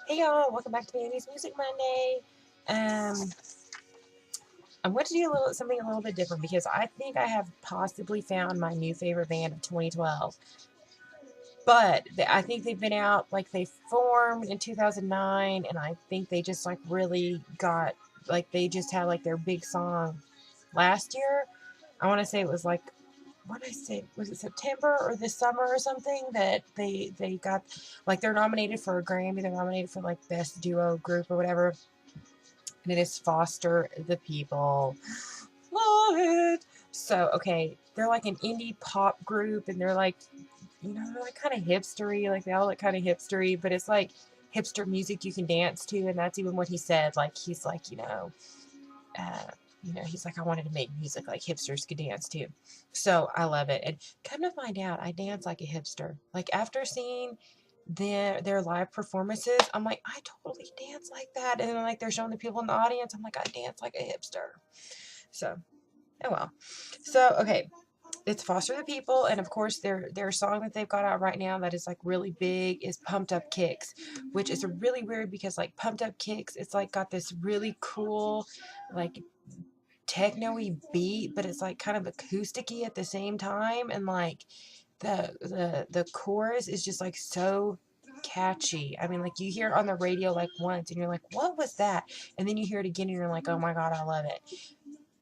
Hey y'all, welcome back to Mandy's Music Monday. Um, I'm going to do something a little bit different because I think I have possibly found my new favorite band of 2012. But I think they've been out, like they formed in 2009, and I think they just like really got, like they just had like their big song last year. I want to say it was like, what did I say? Was it September or this summer or something that they got, like they're nominated for a Grammy. They're nominated for like best duo group or whatever. And it is Foster the People. Love it. So, okay, they're like an indie pop group, and they're like, they're like kind of hipstery, like they all look kind of hipstery, but it's like hipster music you can dance to, and that's even what he said. Like he's like, uh, he's like, I wanted to make music like hipsters could dance to. So I love it. And come to find out, I dance like a hipster. Like after seeing their live performances, I'm like, I totally dance like that. And then like they're showing the people in the audience, I'm like, I dance like a hipster. So oh well. So okay, it's Foster the People, and of course their song that they've got out right now that is like really big is Pumped Up Kicks, which is really weird because like Pumped Up Kicks, it's like got this really cool like techno-y beat, but it's like kind of acousticy at the same time, and like the chorus is just like so catchy. I mean, like you hear it on the radio like once and you're like, what was that? And then you hear it again and you're like, oh my god, I love it.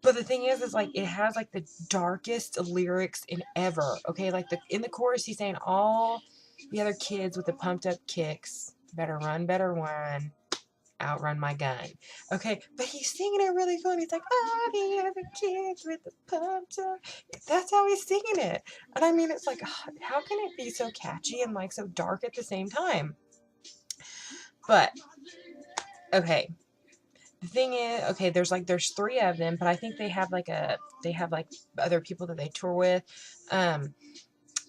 But the thing is like it has like the darkest lyrics in ever. Okay, like in the chorus he's saying all the other kids with the pumped up kicks better run, better one, outrun my gun. Okay, but he's singing it really cool. And he's like, all the other kids with the pumped up. That's how he's singing it. And I mean, it's like, how can it be so catchy and like so dark at the same time? But okay, the thing is, okay, there's three of them, but I think they have like other people that they tour with. Um,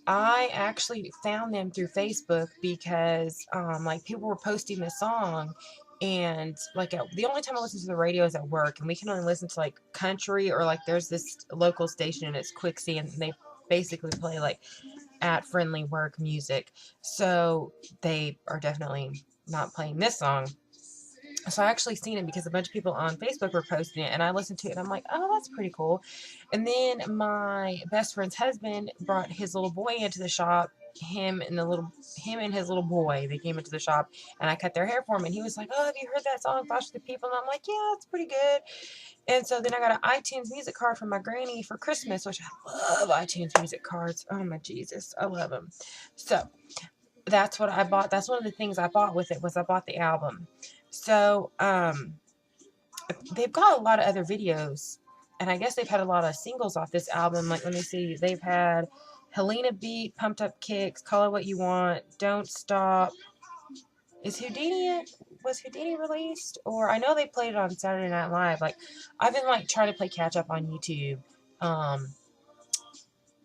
I actually found them through Facebook because like people were posting this song, and like the only time I listen to the radio is at work, and we can only listen to like country, or like there's this local station and it's Quixie, and they basically play like at friendly work music. So they are definitely not playing this song. So I actually seen it because a bunch of people on Facebook were posting it, and I listened to it and I'm like, oh, that's pretty cool. And then my best friend's husband brought his little boy into the shop. Him and his little boy, they came into the shop, and I cut their hair for him, and he was like, oh, have you heard that song Foster the People? And I'm like, yeah, it's pretty good. And so then I got an iTunes music card from my granny for Christmas, which I love iTunes music cards. Oh my Jesus, I love them. So that's what I bought. That's one of the things I bought with it, was I bought the album. So they've got a lot of other videos, and I guess they've had a lot of singles off this album. Like, let me see, they've had Helena Beat, Pumped Up Kicks, Call It What You Want, Don't Stop. Is Houdini was Houdini released? Or I know they played it on Saturday Night Live. Like, I've been like trying to play catch up on YouTube.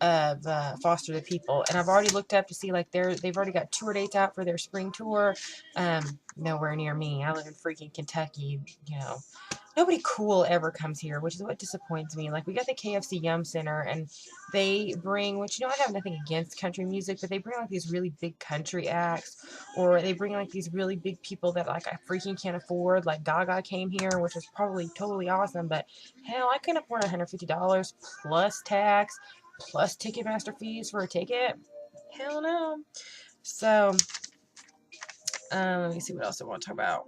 Of Foster the People, and I've already looked up to see like they've already got tour dates out for their spring tour. Nowhere near me. I live in freaking Kentucky. Nobody cool ever comes here, which is what disappoints me. Like we got the KFC Yum Center, and they bring, which I have nothing against country music, but they bring like these really big country acts, or they bring like these really big people that like I freaking can't afford. Like Gaga came here, which was probably totally awesome, but hell, I couldn't afford $150 plus tax plus Ticketmaster fees for a ticket. Hell no. So, let me see what else I want to talk about.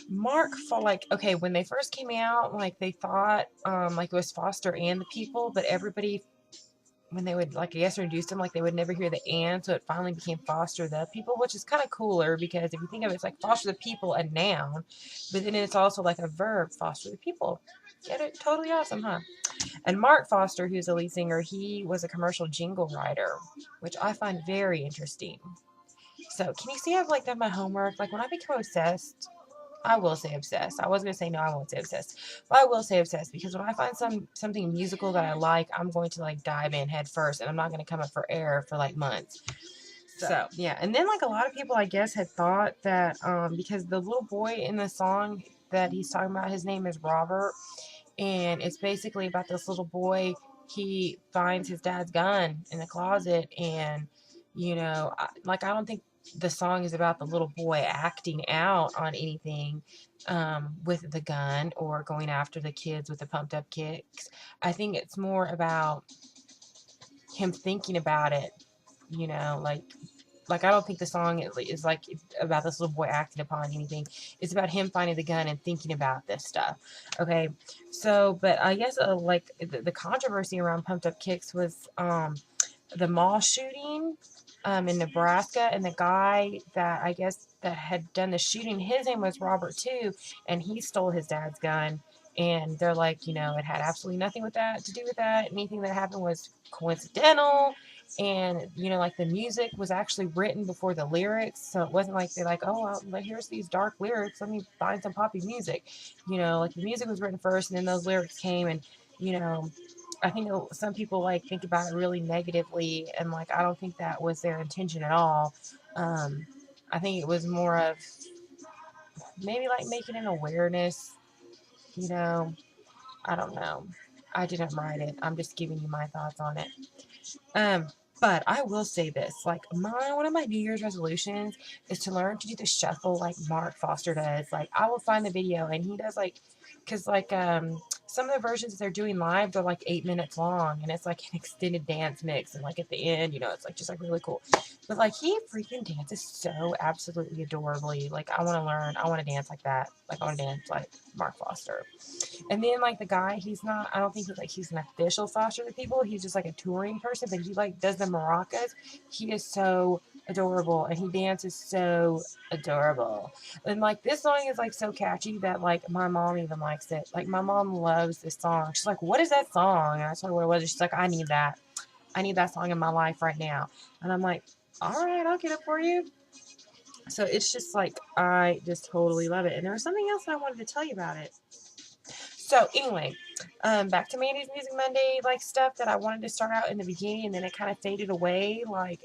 Mark for like, okay, when they first came out, like they thought like it was Foster and the People, but everybody, when they would like I guess introduce them, like they would never hear the and, so it finally became Foster the People, which is kind of cooler because if you think of it, it's like Foster the People, a noun, but then it's also like a verb, Foster the People. Get it? Totally awesome, huh? And Mark Foster, who's the lead singer, he was a commercial jingle writer, which I find very interesting. So can you see I've like done my homework? Like when I become obsessed, I will say obsessed. I was gonna say no, I won't say obsessed, but I will say obsessed because when I find something musical that I like, I'm going to like dive in head first, and I'm not gonna come up for air for like months. So yeah, and then like a lot of people, I guess, had thought that because the little boy in the song that he's talking about, his name is Robert, and it's basically about this little boy. He finds his dad's gun in the closet, and I don't think the song is about the little boy acting out on anything with the gun or going after the kids with the pumped up kicks. I think it's more about him thinking about it, you know, like I don't think the song is like about this little boy acting upon anything. It's about him finding the gun and thinking about this stuff. Okay, so but I guess like the controversy around Pumped Up Kicks was the mall shooting in Nebraska, and the guy that I guess that had done the shooting, his name was Robert too, and he stole his dad's gun. And they're like, you know, it had absolutely nothing with that to do with that. Anything that happened was coincidental. And you know, like the music was actually written before the lyrics, so it wasn't like they're like, oh, well, like, here's these dark lyrics, let me find some poppy music. You know, like the music was written first, and then those lyrics came, and you know, I think some people like think about it really negatively, and like I don't think that was their intention at all. I think it was more of maybe like making an awareness. You know, I don't know. I didn't write it. I'm just giving you my thoughts on it. Um, but I will say this, like one of my New Year's resolutions is to learn to do the shuffle like Mark Foster does. Like I will find the video and he does like, cause like some of the versions they're doing live they're like 8 minutes long and it's like an extended dance mix and like at the end, you know, it's like just like really cool. But like he freaking dances so absolutely adorably. Like I want to learn, I want to dance like that. Like I want to dance like Mark Foster. And then like the guy, he's not. I don't think he's an official foster the people. He's just like a touring person, but he like does the maracas. He is so adorable, and he dances so adorable. And like this song is like so catchy that like my mom even likes it. Like my mom loves this song. She's like, "What is that song?" And I told her what it was. And she's like, "I need that. I need that song in my life right now." And I'm like, "All right, I'll get it for you." So it's just like I just totally love it. And there was something else I wanted to tell you about it. So anyway, back to Mandy's Music Monday like stuff that I wanted to start out in the beginning, and then it kind of faded away. Like,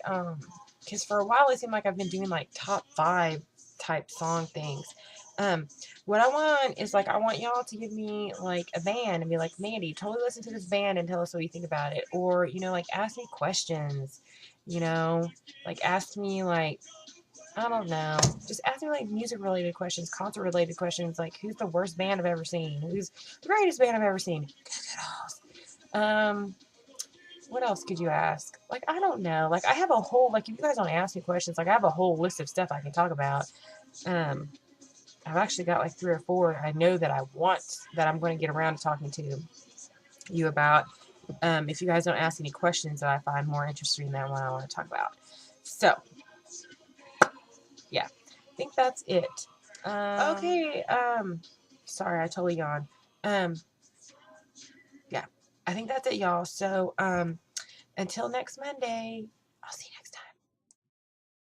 because for a while it seemed like I've been doing like top 5 type song things. Um, what I want is like I want y'all to give me like a band and be like, Mandy, totally listen to this band and tell us what you think about it, or you know, like ask me questions. You know, like ask me like I don't know. Just ask me like music related questions, concert related questions, like who's the worst band I've ever seen? Who's the greatest band I've ever seen? Um, what else could you ask? Like, I don't know. Like, I have a whole, like, if you guys don't ask me questions, like, I have a whole list of stuff I can talk about. Um, I've actually got like 3 or 4 I know that I want that I'm going to get around to talking to you about. If you guys don't ask any questions that I find more interesting than what I want to talk about. So, yeah, I think that's it. Okay. Sorry, I totally yawned. Um, yeah, I think that's it, y'all. So, until next Monday, I'll see you next.